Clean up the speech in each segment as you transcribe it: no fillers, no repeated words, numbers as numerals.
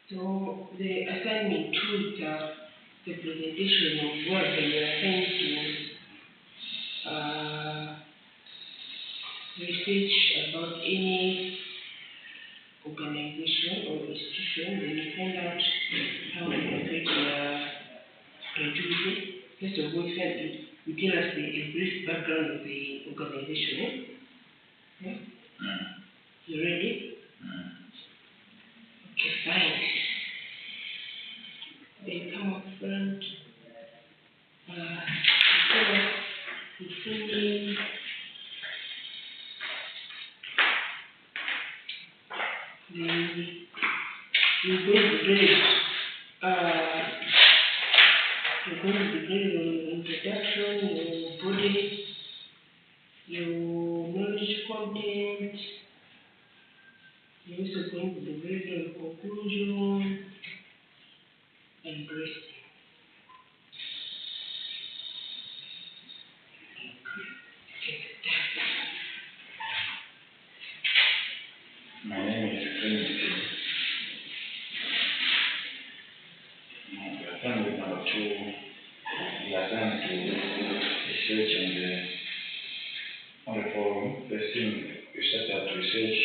So the assignment two is the presentation of work that you are assigned to research about any organization or institution. Then you find out how to affect their creativity. First of all, you tell us a brief background of the organization. Yeah? You ready? Okay, fine. They come up front. Tell us the full name. You're going to begin your introduction, your body, your knowledge content. You're also going to be grading your conclusion and grade. My name is Trinity. Assignment number 2, we are assigned to research on the following. First thing, we set out to research,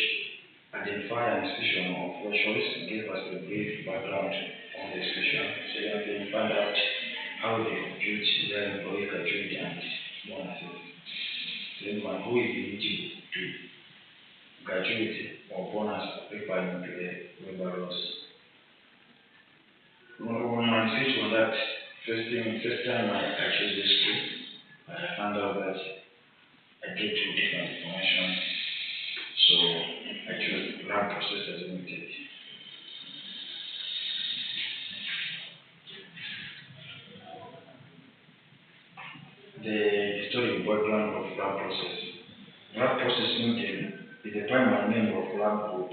identify an institution of your choice, give us a brief background on the institution. Second thing, find out how they compute their employee gratuity and bonuses. Then one, who is eligible to gratuity or bonus requirement to the labor laws. When I research on that, first time I chose this school, I found out that I get two different information. So I chose lab process as limited. The historic background of lab process. Lab process limited is a primary member of lab group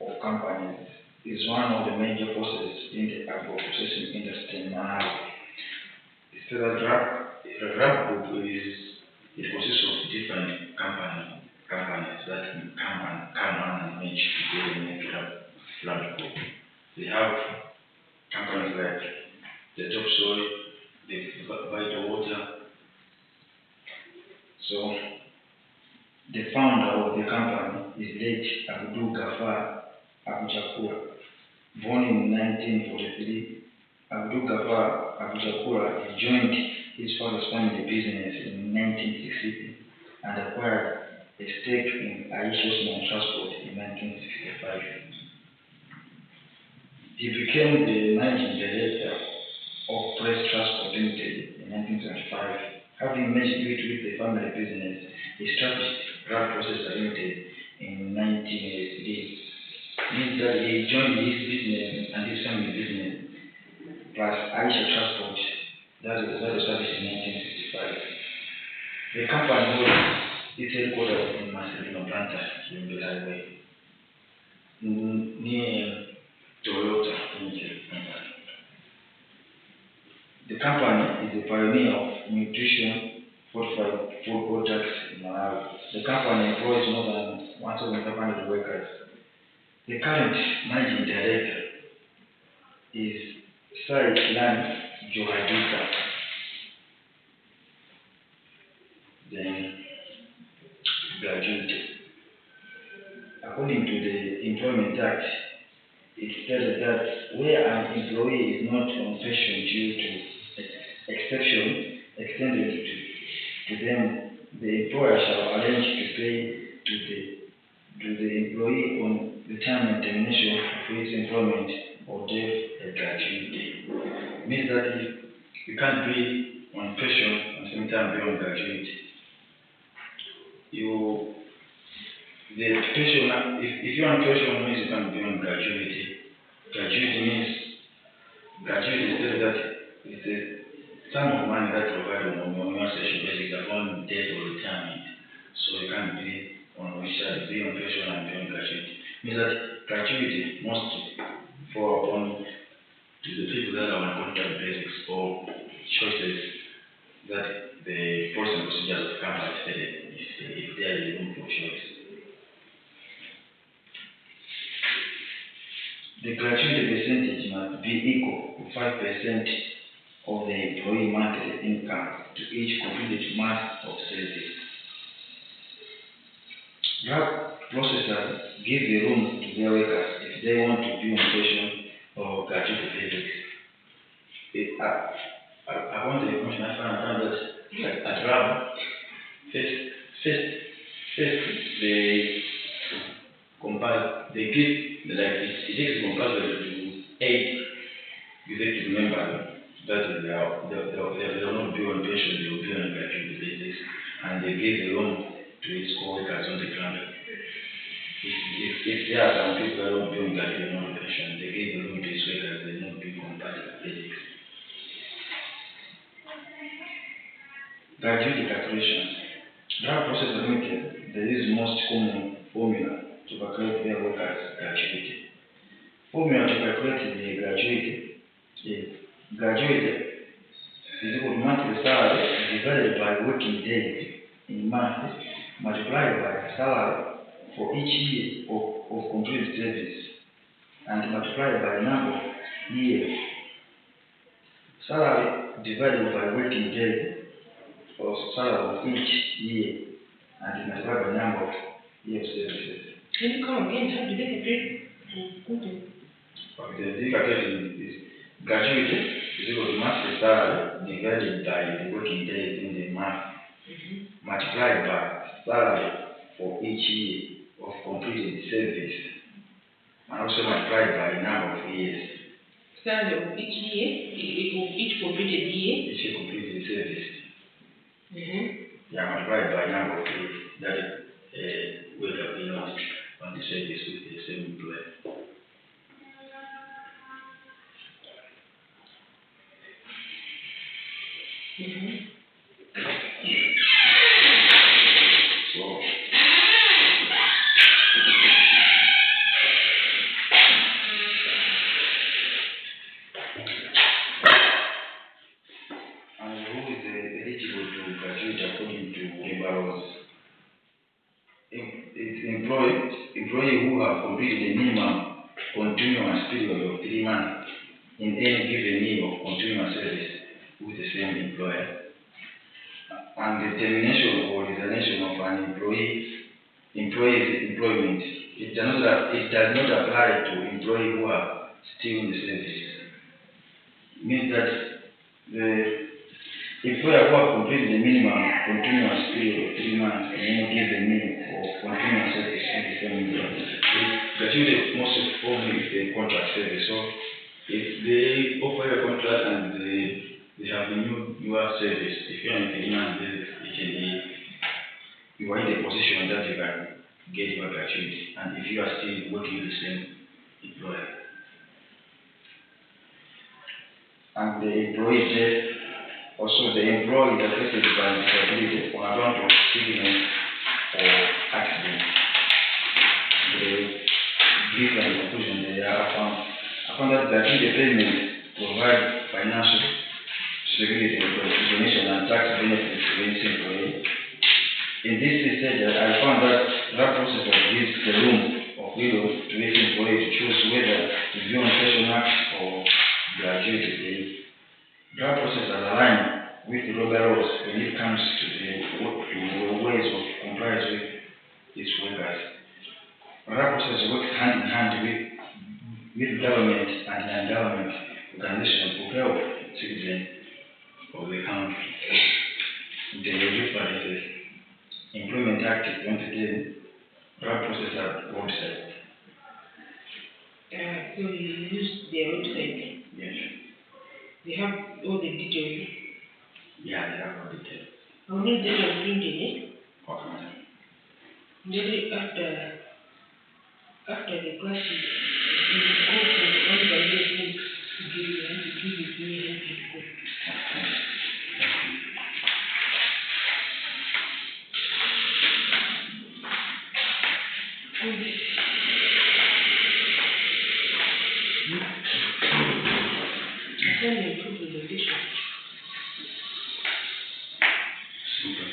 of companies. Is one of the major forces in the agro-processing industry in Malawi. The federal lab group consists of different companies that come and merge together in a lab group. They have companies like the topsoil, the vital water. So the founder of the company is late Abdul Gafar Abuchakura. Born in 1943, Abdul Gafar Abuchakura joined his father's family business in 1960 and acquired a stake in Aisha Transport in 1965. He became the managing director of Press Transport Limited in 1975. Having merged with the family business, he established Grab Processor Limited in 1983. Means that he joined his business and his family business plus Aisha Transport that was established in 1965. The company holds its headquarters in Marcelino Planta in the highway near Toyota Limited company. The company is a pioneer of nutrition fortified food products in Malawi. The company employs more than 1,500 workers. The current managing director is Saitlan Johadika. Then graduate. According to the Employment Act, it stated that where an employee is not on pension due to exception extended to them, the employer shall arrange to pay to the employee on retirement termination of his employment or death a gratuity. Means that you can't be on pension and same time be on gratuity. If you're on pension means you can't be on gratuity. Gratuity means that it's a sum of money that's provided on your session basically upon death or retirement. So you can't be on which side, be on pension and be on gratuity. Means that gratuity must fall upon to the people that are on contract basics or choices that the policy and procedures of the company stated if there is room for choice. The gratuity percentage must be equal to 5% of the employee monthly income to each completed month of service. Drug processors give the room to their workers if they want to be on patient or gratuity basis. I want the information I found that at RAB, first they give, like, it is compulsory to aid executive members that they will not be on pension, they will be on a gratuity basis, and they give the loan to its co-workers on the ground. If there are some people that don't be on gratuity or on pension, they give the loan to its workers, they will not be on compulsory basis. Gratuity calculation. Drug processor limited, there is most common formula to calculate their workers' gratuity. Formula to calculate the gratuity is gratuity is equal to monthly salary divided by working days in months multiplied by salary for each year of completed service and multiplied by number of years. Salary divided by working days of salary of each year and multiplied by number of years of services. Can you come again? How do they calculate? Okay, the calculation is gratuity is equal to monthly salary divided by the working days in the month multiplied by salary for each year of completed service and also multiplied by number of years. Salary of each year, of each completed year? Each completed service. Yeah, multiplied by number of years that would have been on the service with the same employer. So, and who is eligible to graduate according to labor laws? Employee who have completed a minimum continuous period of 3 months in any given year of continuous service with the same employer. And the termination or resignation of an employee's employment, it does not apply to employees who are still in the service. It means that the employer who have completed the minimum continuous period of 3 months in any given year of continuous service with the same employer. Gratuity most probably is a contract service. So if they offer a contract and they have renewed your service, if you are in 3 months service, you are in the position that you can get your gratuity, and if you are still working with the same employer. And the employee also the employee is affected by disability on account of sickness or accident. The different conclusion they are found that gratuity payment provide financial security, recognition, and tax benefits to each employee. In this research, I found that process gives the room of freedom to each employee to choose whether to be on pension or gratuity pay. Drug process align with the labor laws when it comes to the ways of compliance with its workers. Drug process works hand in hand with government and non-government organizations to help citizens of the country. The references Employment Act 2010, drug processor website. So you use their website? Yes. They have all the details? Yeah, they have all the details. How many details printed, eh? Okay. Maybe after the classes, you go to one by your links to give it to me and to go. I send you a full presentation. Super.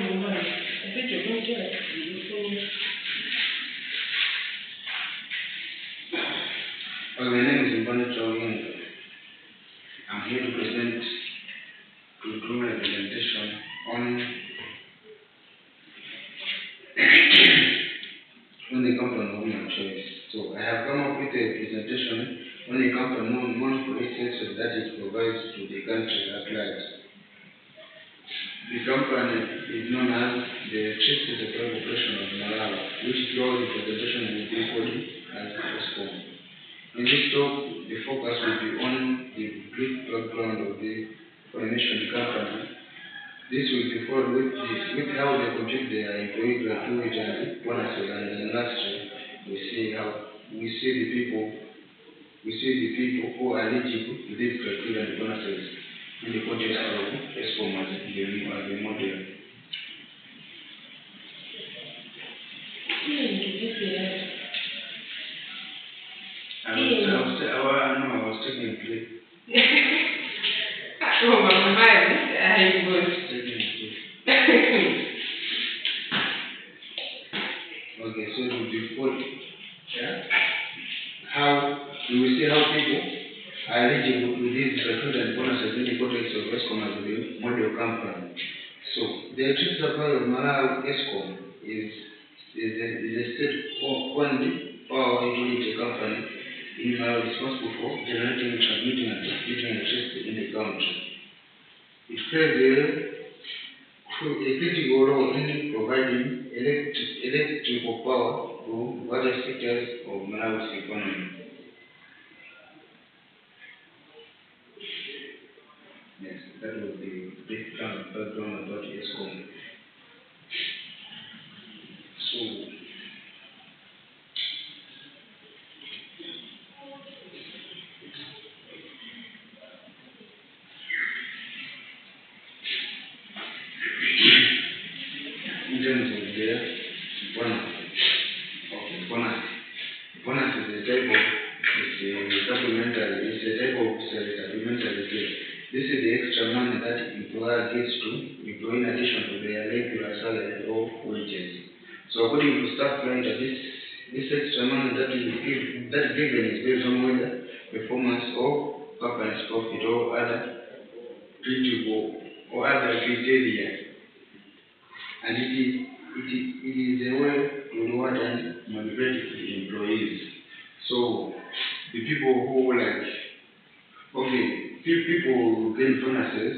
Well, my name is Mbana Chowing. I'm here to do my presentation on the company of my choice. So I have come up with a presentation on the company non-profit that it provides to the country at large. The company is known as the Electricity Supply Corporation of Malawi, which draws the presentation with this body as ESCOM. In this talk, the focus will be on the brief background of the formation of the company. This will be followed with how they compute their employee gratuity and bonuses, and then lastly, we see the people who are eligible to these gratuity and bonuses in the context of ESCOM as the model. I was taking a clip. Oh, my mind, I was Taking a clip. Okay, so it will be full. Yeah? We will see how people are eligible to these gratuity and bonuses in the context of ESCOM as the model company. So, the electricity supply of Malawi ESCOM is a state-owned power utility company in Malawi responsible for generating, transmitting, and distributing electricity in the country. It plays a critical role in providing electrical power to various sectors of Malawi's economy. Yes, that was the brief background about ESCOM. So, in terms of their bonus, bonus is a type of supplementary pay. This is the extra money that employer gives to employee in addition to their regular salary or wages. So according to staff writer, this extra money that given is based on whether performance or company's profit or other criteria, and it is a way to reward and motivate the employees. So the people who people who gain bonuses,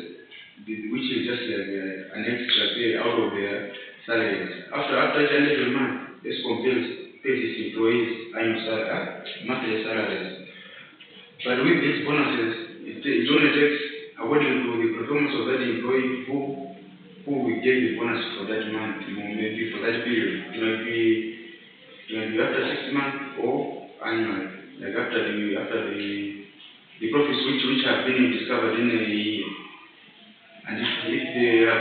which is just like an extra pay out of their salaries. After every month, ESCOM pays its employees monthly salaries. But with these bonuses, it only takes according to the performance of that employee who will get the bonus for that month, maybe for that period. It might be after 6 months or annually, like after the profits which have been discovered in a year. And if they have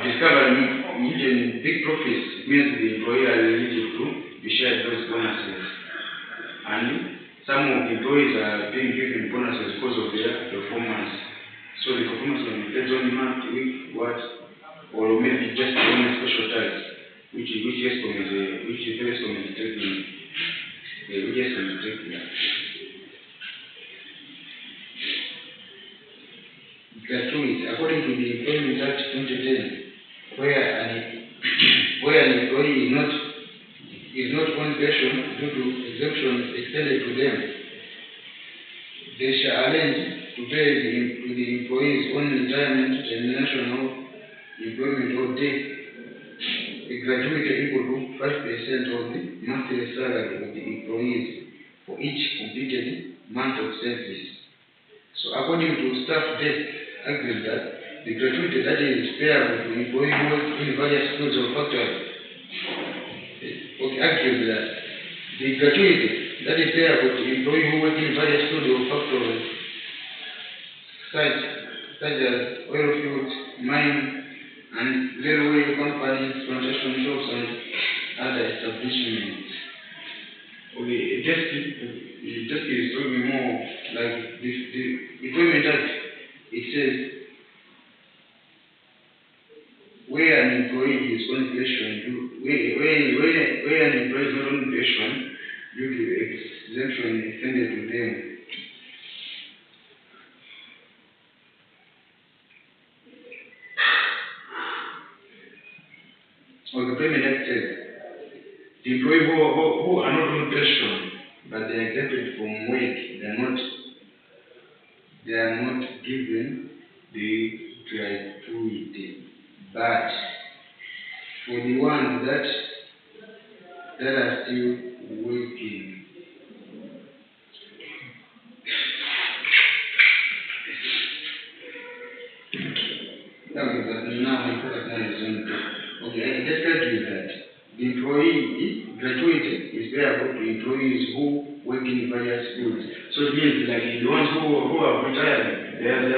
discovered even big profits, it means the employer is eligible to be shared those bonuses. And some of the employees are being given bonuses because of their performance. So the performance will depend on month, week, or maybe just on a special tax, which ESCOM is taking. Gratuity, according to the Employment Act 2010, where an employee is not on pension due to exemptions extended to them, they shall arrange to pay the employees on retirement, termination of employment or death a gratuity equal to 5% of the monthly salary of the employees for each completed month of service. So according to staff death agreement, the gratuity that is payable to employees who work in various fields or factories, agreed that the gratuity that is payable to employees who work in various fields or factories, such as oil fields, mining, and railway companies, plantation shops, and other establishments. Okay, just is talking more like the Employment Act. It says where an employee is on pension, where an employee is not on pension due to exemption extended to them. Or the Payment Act says, the employees who are not on pension, but they are exempted from work, they are not given the gratuity. But for the ones that are still working, okay, but now my focus now is on okay, I just tell you that the employee gratuity is payable to employees who work in various fields. So it means like the ones who are retired, they are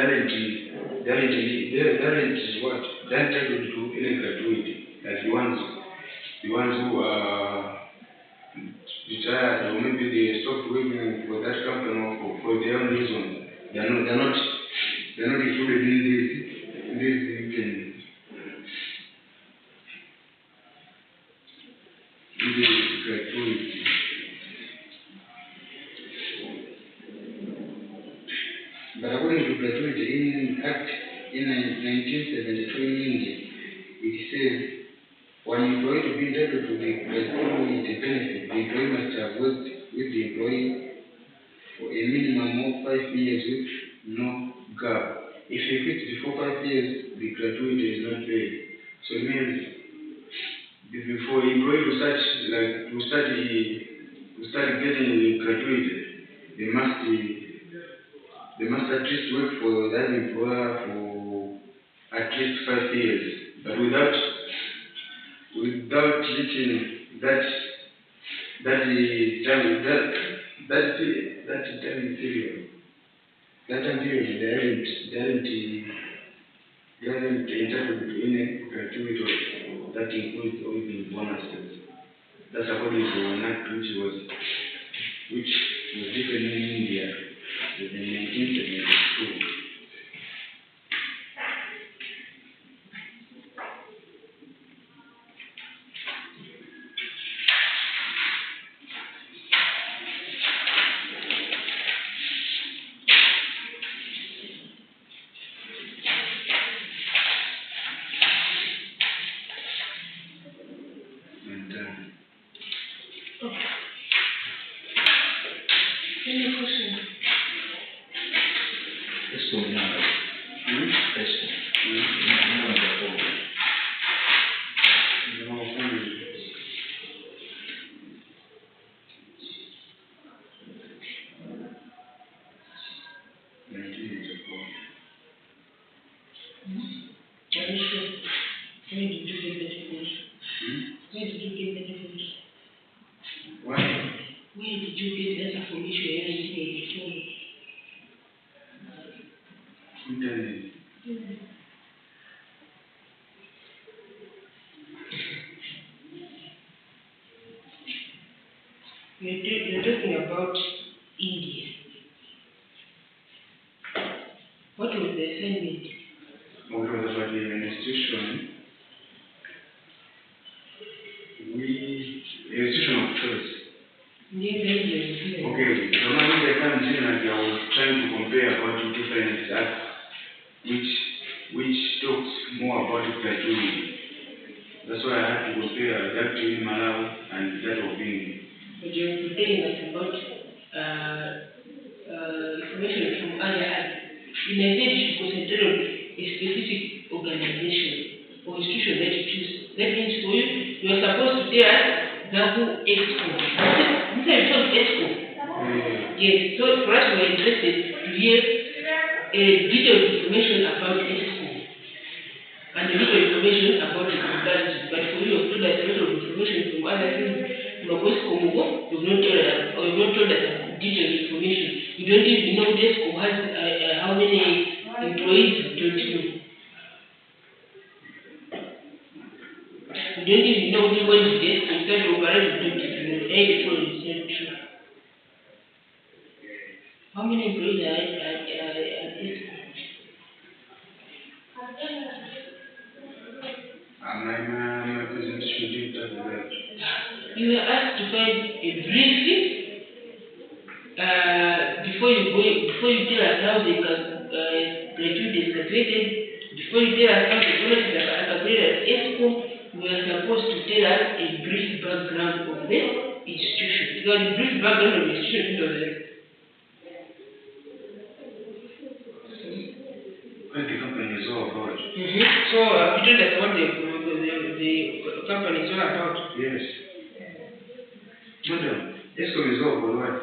what? They are entitled to any gratuity. Like the ones who are retired, or maybe they stopped working for that company or for their own reason. They're not included in this gratuity. But according to gratuity in Act in 1972 in India, it says one employee to be entitled to the gratuity benefit, the employee must have worked with the employee for a minimum of 5 years with no gap. If he quits before 5 years, the gratuity is not paid. So it means before the employee to start getting the gratuity, they must at least work for that employer for at least 5 years. But without reaching that time period, they aren't entitled to any gratuity that includes all the bonuses. That's according to an act which was given in India in 1972. Any question? Let's go now. Question. Are you sure? Where did you get that information? Where did you get that information? Why? Where did you get that information? Internet. You're talking about India. What was the assignment? What was about the institution? Institution of choice. Okay, so now when they come in, I was trying to compare about the different acts which talks more about the gratuity. That's why I had to compare that in Malawi and that of India. But you're telling us about information from other acts. In a sense, you concentrate on a specific organization or institution that you choose. That means for you are supposed to tell us the who EXCO. This is called EXCO. Yes, so for us we are interested to hear detailed information about EXCO and a little information about the consultancy. But for you, you've told us a lot of information from other things. You've not told us detailed information. You don't even know EXCO has how many employees. You don't know. You don't even know when the EXCO started operating. You don't even know. It's not true. How many employees are EXCO? My presentation didn't talk about that. You were asked to find a brief before you tell us how they can gratuity is calculated, before you tell us how the bonuses are calculated at ESCO, you are supposed to tell us a brief background of the institution. Because the brief background of the institution is What the company is all about. So you told us what the company is all about. Yes. Madam, ESCOM is all about what?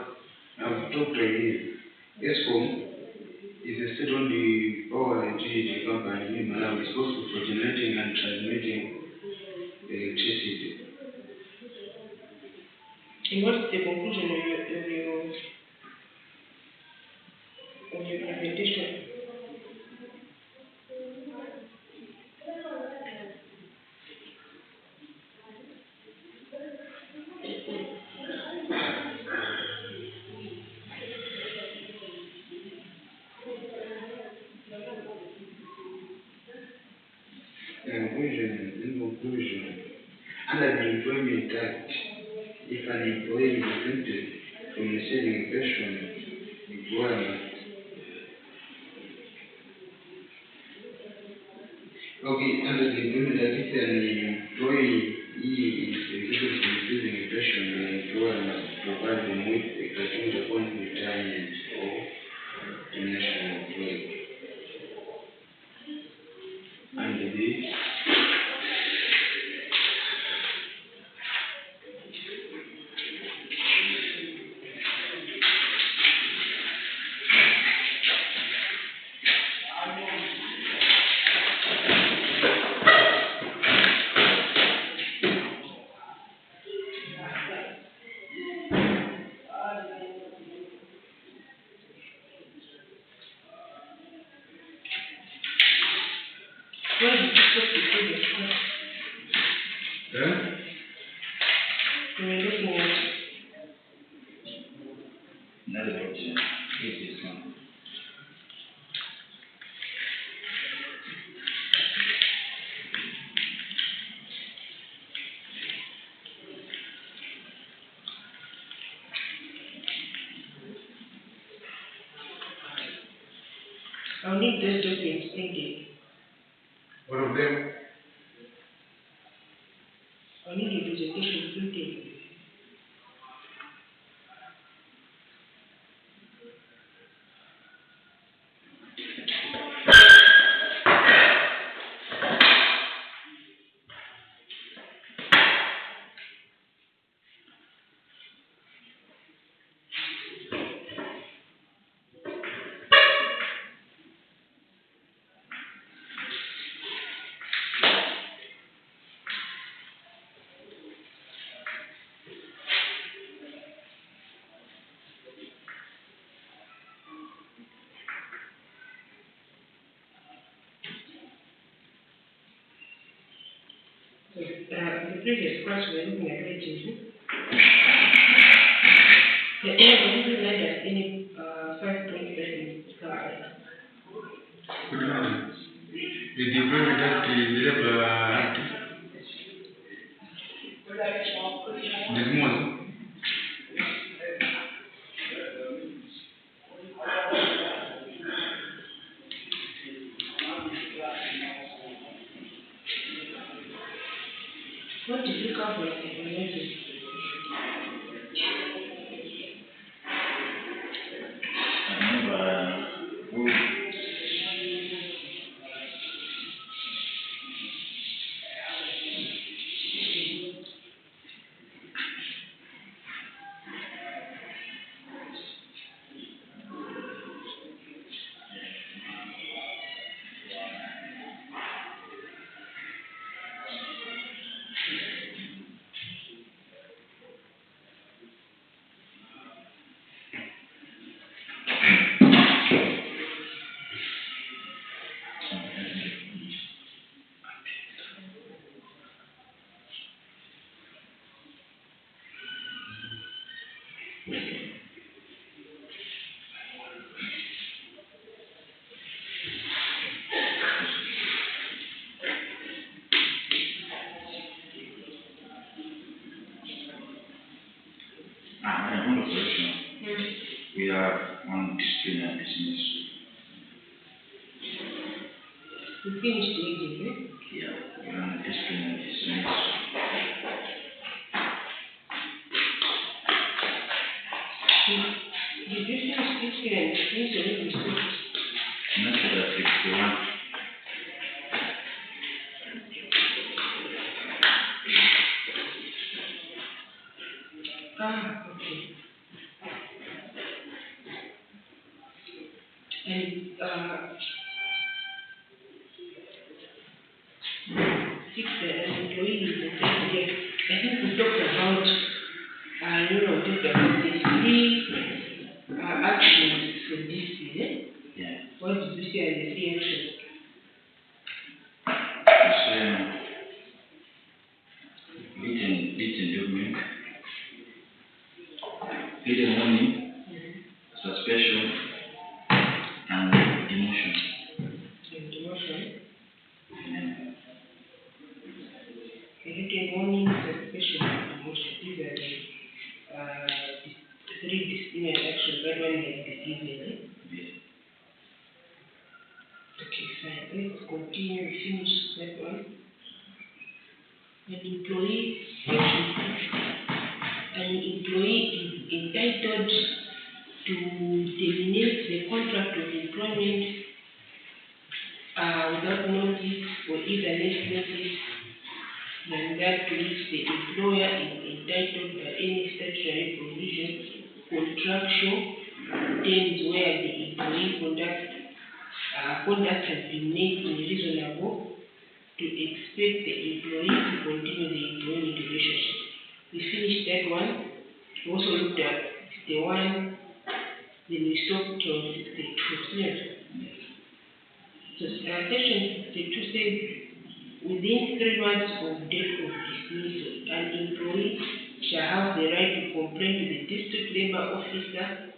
I've talked to you. ESCOM is a state-owned power and utility company in Malawi responsible for generating and transmitting electricity. And what's the conclusion of your presentation? In conclusion, under the Employment Act, if an employee is exempted from receiving a pension requirement, under the Employment Act, if an employee is exempted from receiving a pension, the employer must provide them with a gratuity upon retirement or termination of employment. And the Why did you stop the previous class? You were looking at Another option is this one. I'll need those documents printed. one of them, I'll need your presentation printed. In the previous class, we were looking at wages. The air didn't let us any 5.8 company. good morning. The Employment Act, the Labor Act, this morning. What did you come for in wages? I remember who on the correction, we have one disciplinary dismissal. We finished reading, eh? Yeah, we are on disciplinary dismissal. Did you finish disciplinary dismissal when we stopped? Not for that 61. Okay. And 6, an employee is the third year. I think we talked about, just about the 3 actions for this year. Yeah. What did you say are the 3 actions? Written document, written warning, suspension, and demotion. And demotion. Yeah. A written warning, suspension, and demotion. These are the 3 disciplinary actions that one has this evening, eh? Yeah. Okay, fine. Let's continue. We finish that one. An employee is entitled to terminate the contract of employment without notice or either less notice than that to which the employer is entitled by any statutory provision, contractual terms where the employee conduct has been made unreasonable to expect the employee to continue the employment relationship. We finished that one. We also looked at 61, then we stopped on 62. So section 62 says, within 3 months of date of dismissal, an employee shall have the right to complain to the district labor officer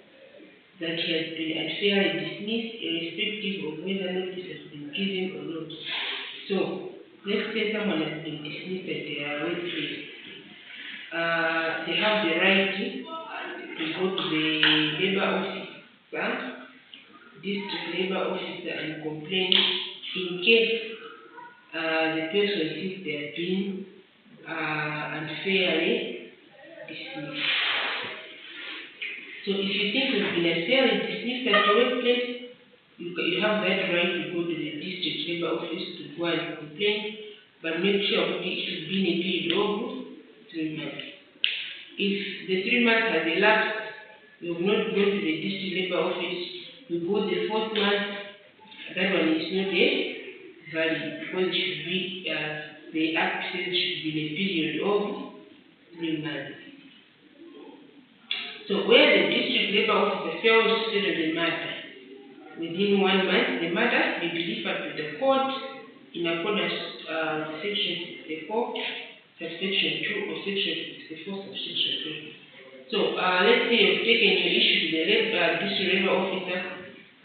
that he has been unfairly dismissed, irrespective of whether notice has been given or not. So, let's say someone has been dismissed at their workplace. They have the right to go to the labor officer, district labor officer, and complain in case the person thinks they have been unfairly dismissed. So if you think you've been unfairly dismissed at your workplace, you have that right to go to the district labor office to go and complain, but make sure it should be in a period of 3 months. If the 3 months has elapsed, you have not gone to the district labor office, you go the 4th month, that one is not valid because it should be, the act says should be in a period of 3 months. So where the district labor officer fails to settle the matter within 1 month, the matter may be referred to the court in accordance with section 64, subsection 2 or section 64, subsection 3. So let's say you've taken your issue to the district labor officer,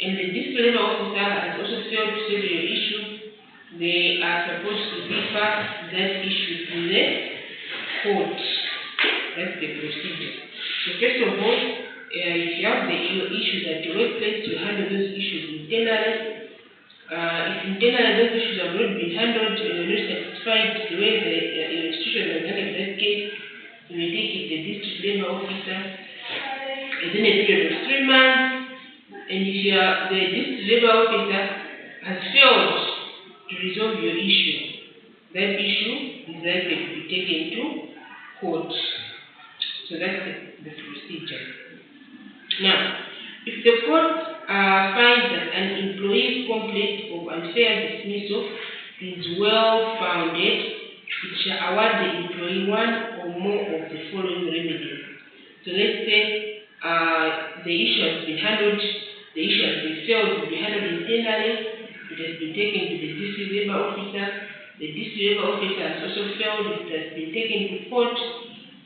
and the district labor officer has also failed to settle your issue. They are supposed to refer that issue to the court. That's the procedure. So first of all, if you have your issues at the workplace, you handle those issues internally. If internally those issues have not been handled, you're not satisfied the way the institution has handled that case, you may take it to the district labor officer within a period of 3 months. And if the district labor officer has failed to resolve your issue, that issue is likely to be taken to court. So that's the procedure. Now, if the court finds that an employee's complaint of unfair dismissal is well founded, it shall award the employee 1 or more of the following remedies. So let's say the issue has been handled, the issue has been failed to be handled internally, it has been taken to the district labor officer, the district labor officer has also failed, it has been taken to court,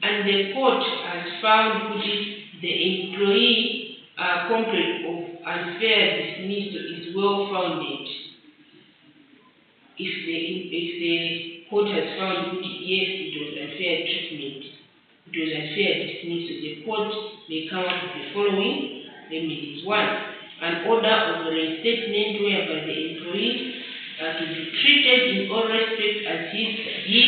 and the court has found the employee complaint of unfair dismissal is well founded. If the court has found yes, it was unfair treatment, it was unfair dismissal, the court may come up with the following remedies. 1. An order of reinstatement whereby the employee to be treated in all respect as if he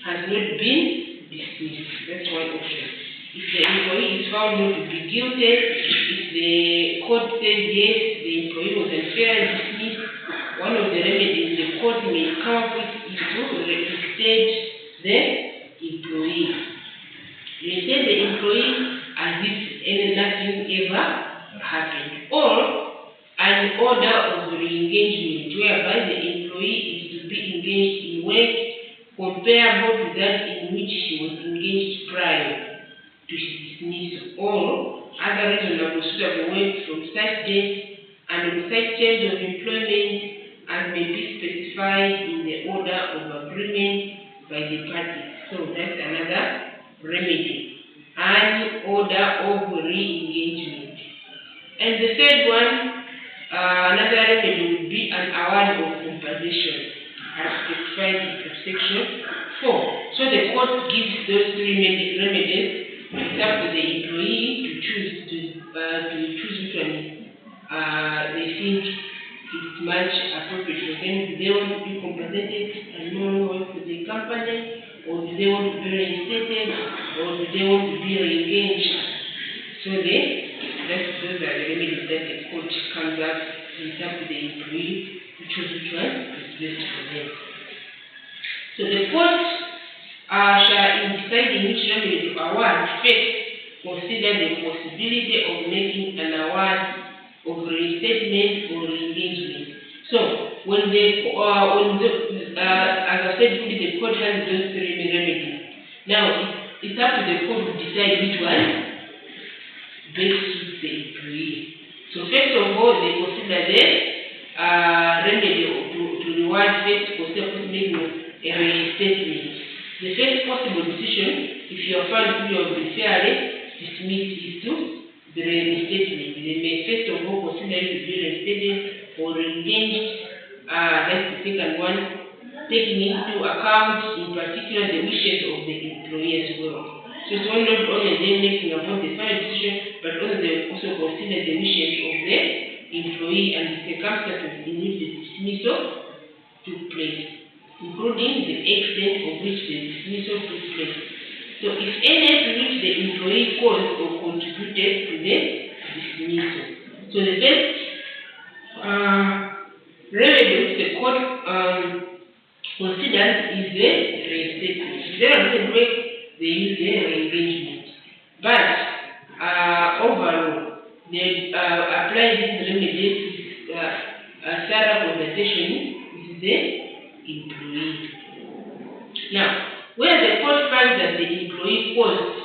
has not been dismissed. That's one option. If the employee is found not to be guilty, if the court says yes, the employee was unfairly dismissed, one of the remedies the court may come up with is to reinstate the employee. Reinstate the employee as if nothing ever happened. Or an order of re-engagement whereby the employee is to be engaged in work comparable to that in which she was engaged prior to his dismissal, or other reasonable suitable work from such date and on such terms of employment as may be specified in the order of agreement by the parties. So that's another remedy, an order of re-engagement. And the third one, another remedy would be an award of compensation as specified in subsection 4. So the court gives those three remedies. It's up to the employee to choose which one they think is much appropriate for them. Do they want to be compensated and no longer work for the company, or do they want to be reinstated, or do they want to be re-engaged? So those are the remedies that the court comes up. It's up to the employee to choose which one is best for them. So the court shall, in deciding which remedy to award, first consider the possibility of making an award of reinstatement or re-engagement. So when as I said, the court has those three remedies. Now it's up to the court to decide which one best suits the employee. So first of all, they consider the remedy to reward first consider making a reinstatement. The first possible decision, if you are found to be fairly dismissed, is to the reinstatement. They may first of all consider it to be reinstated or engaged. That's the second one, taking into account in particular the wishes of the employee as well. So it's not only them making about the final decision, but also they also consider the wishes of the employee and the circumstances in which the dismissal took place, including the extent of which the dismissal took place. So if any to which the employee caused or contributed to the dismissal. So the first remedy which the court considers is the reinstatement. There are different ways they use the re-engagement. But overall, they apply these remedies thorough compensation with the employee. Now, where the court finds that the employee caused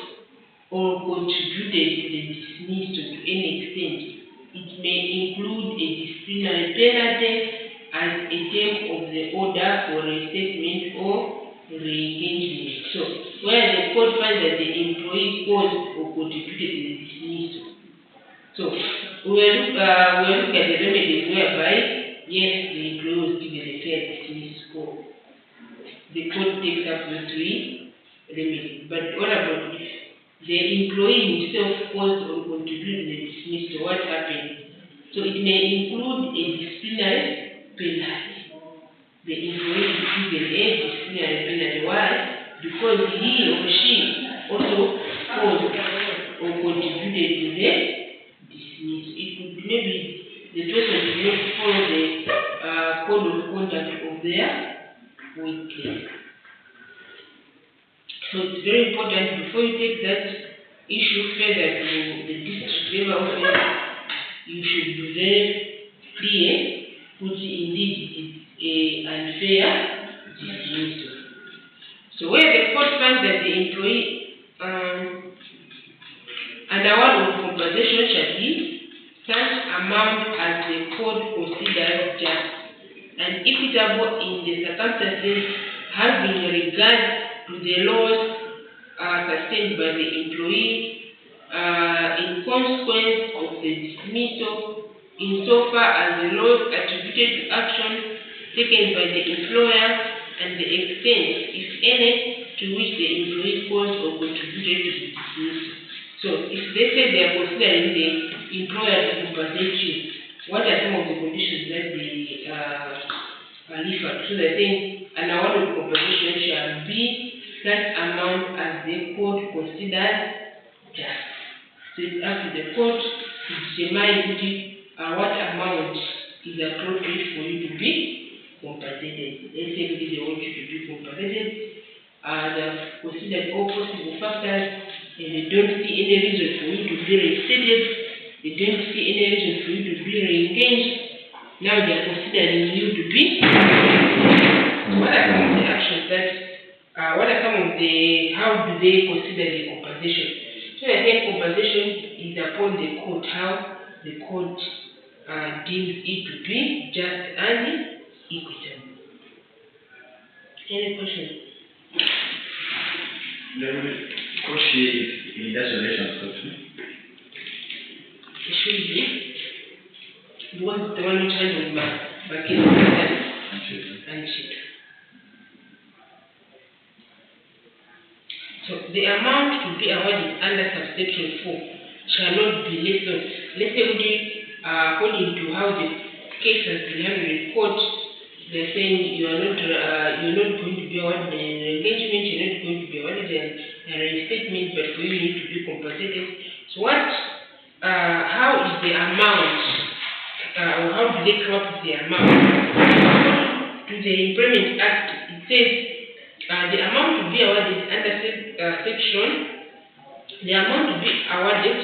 or contributed to the dismissal to any extent, it may include a disciplinary penalty as a term of the order for reinstatement or re-engagement. So, where the court finds that the employee caused or contributed to the dismissal. So, we will look at the remedies whereby, yes, the employee was given a fair dismissal. The court takes up the three remedies. But what about if the employee himself caused or contributed to the dismissal? What happened? So, it may include a disciplinary penalty. The employee is given a disciplinary penalty. Why? Because he or she also caused or contributed to the dismissal. It could be maybe the person did not follow the code of conduct of their workplace. So it's very important before you take that issue further to the district labor office, you should be very clear which indeed is an unfair dismissal. So where the court finds that the employee an award of compensation shall be such amount as the court considers just and equitable in the circumstances having regard to the loss sustained by the employee in consequence of the dismissal, insofar as the loss attributed to action taken by the employer and the extent, if any, to to which the employee caused or contributed to the dismissal. So if they say they are considering the employer to compensate you, what are some of the conditions that they refer to? So they're saying an award of compensation shall be that amount as the court considers just. So it's up to the court to determine what amount is appropriate for you to be compensated. Let's say they want you to be compensated. They have considered all possible factors and they don't see any reason for you to be reinstated. They don't see any reason for you to be re-engaged. Now they are considering you to be. What are some of the actions that, what are some of the, how do they consider the compensation? So I think compensation is upon the court, how the court deems it to be just and equitable. Any questions? The court here is in isolation, It should be. The one which has with my case and shit. So the amount to be awarded under subsection 4 shall not be less than, let's say, according to how the case has been handled in court, they're saying you are not going to be awarded an engagement, you're not going to be awarded a reinstatement, but for you need to be compensated. So how is the amount, or how do they come up with the amount? According to the Employment Act, it says the amount to be awarded under the amount to be awarded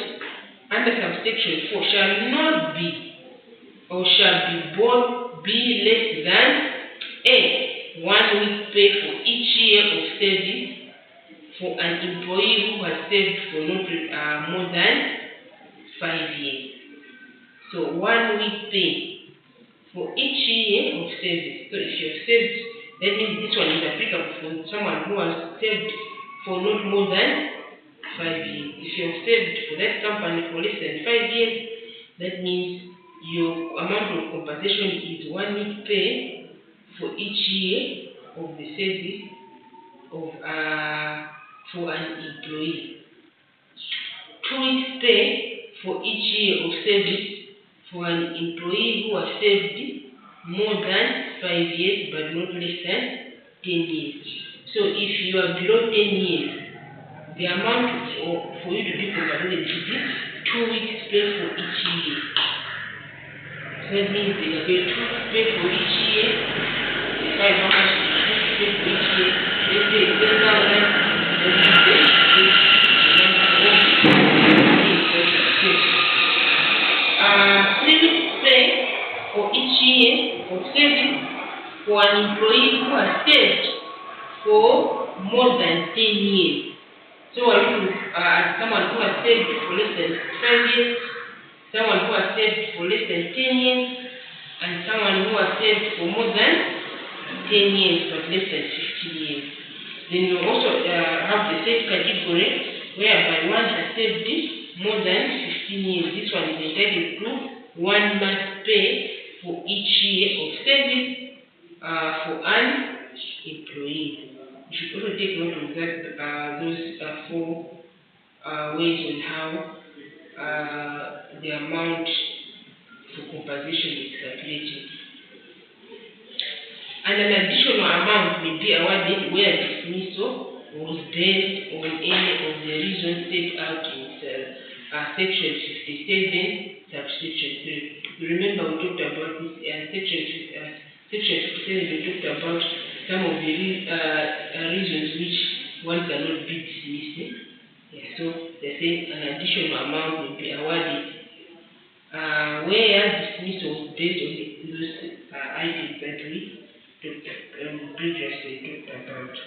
under subsection 4 shall not be or shall be less than A, 1 week pay for each year of service for an employee who has served for not more than 5 years. So 1 week pay for each year of service. So if you have served, that means this one is applicable for someone who has served for not more than 5 years. If you have served for that company for less than 5 years, that means your amount of compensation is 1 week pay for each year of the service of for an employee. 2 weeks pay for each year of service for an employee who has served more than 5 years but not less than 10 years. So if you are below 10 years, the amount for you to be compensated is 2 weeks pay for each year. So that means they are going to pay for each year. The 500 pay for each year. Let's say 10,000. For each year of service for an employee who has served for more than 10 years. So someone who has served for less than 5 years, someone who has served for less than 10 years, and someone who has served for more than 10 years but less than 15 years. Then you also have the third category whereby one has served more than 15 years. This one is entitled to 1 month pay for each year of service for an employee. You should also take note of that, those 4 ways on how the amount for compensation is calculated. And an additional amount may be awarded where dismissal was based on any of the reasons set out in section 57, subsection 3. You remember we talked about this section 57. We talked about some of the reasons which one cannot be dismissed. Yeah, so they say an additional amount will be awarded where dismissal was based on those items that we previously talked about.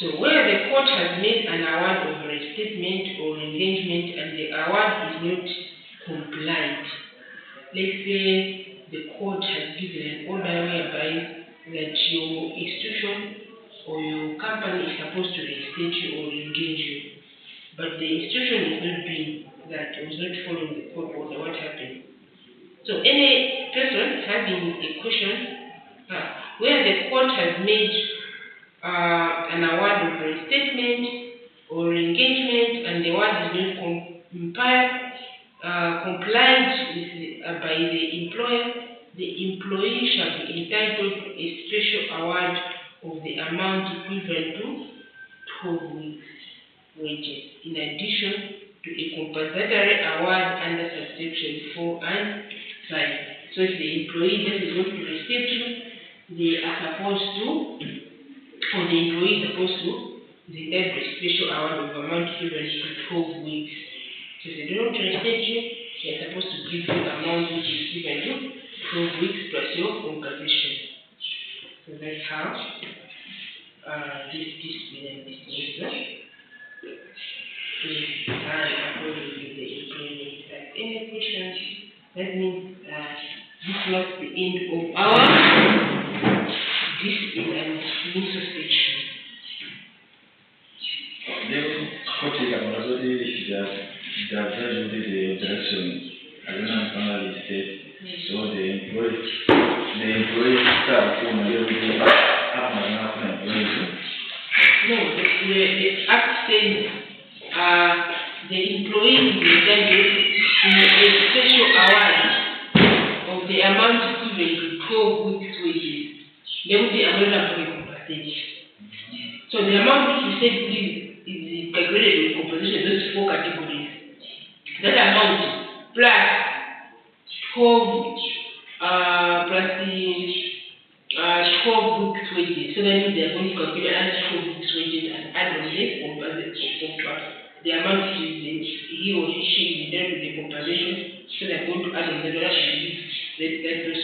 So where the court has made an award of restatement or engagement and the award is not compliant, let's say the court has given an order whereby that your institution or your company is supposed to reinstate you or engage you, but the institution is not doing that, was not following the court order. What happened? So any person having a question where the court has made an award of reinstatement or engagement, and the award is not complied with by the employer, the employee shall be entitled to a special award of the amount equivalent to 12 weeks wages, in addition to a compensatory award under subsection 4 and 5. So if the employee doesn't want to restate you, they are supposed to, or the employee is supposed to, they get a special award of amount equivalent to 12 weeks. So if they don't want to restate you, they are supposed to give you amount which is given to 12 weeks plus your compensation. So that's how this discipline and dismissal is done according to the employment act. Any questions? That means this marks the end of our discipline and dismissal section. Kote ambazo the direction agreement panel is set, so the employee staff from the No, the act says the employee is entitled to a special award of the amount equivalent to 12 weeks wages. There will be another compensation. So the amount which we said is calculated with compensation, those 4 categories. That amount plus 12 plus the 12 weeks wages. So that means they are going to calculate another 12 weeks wages and add on the amount he or she is entitled to the compensation. So they are going to add on the rest of those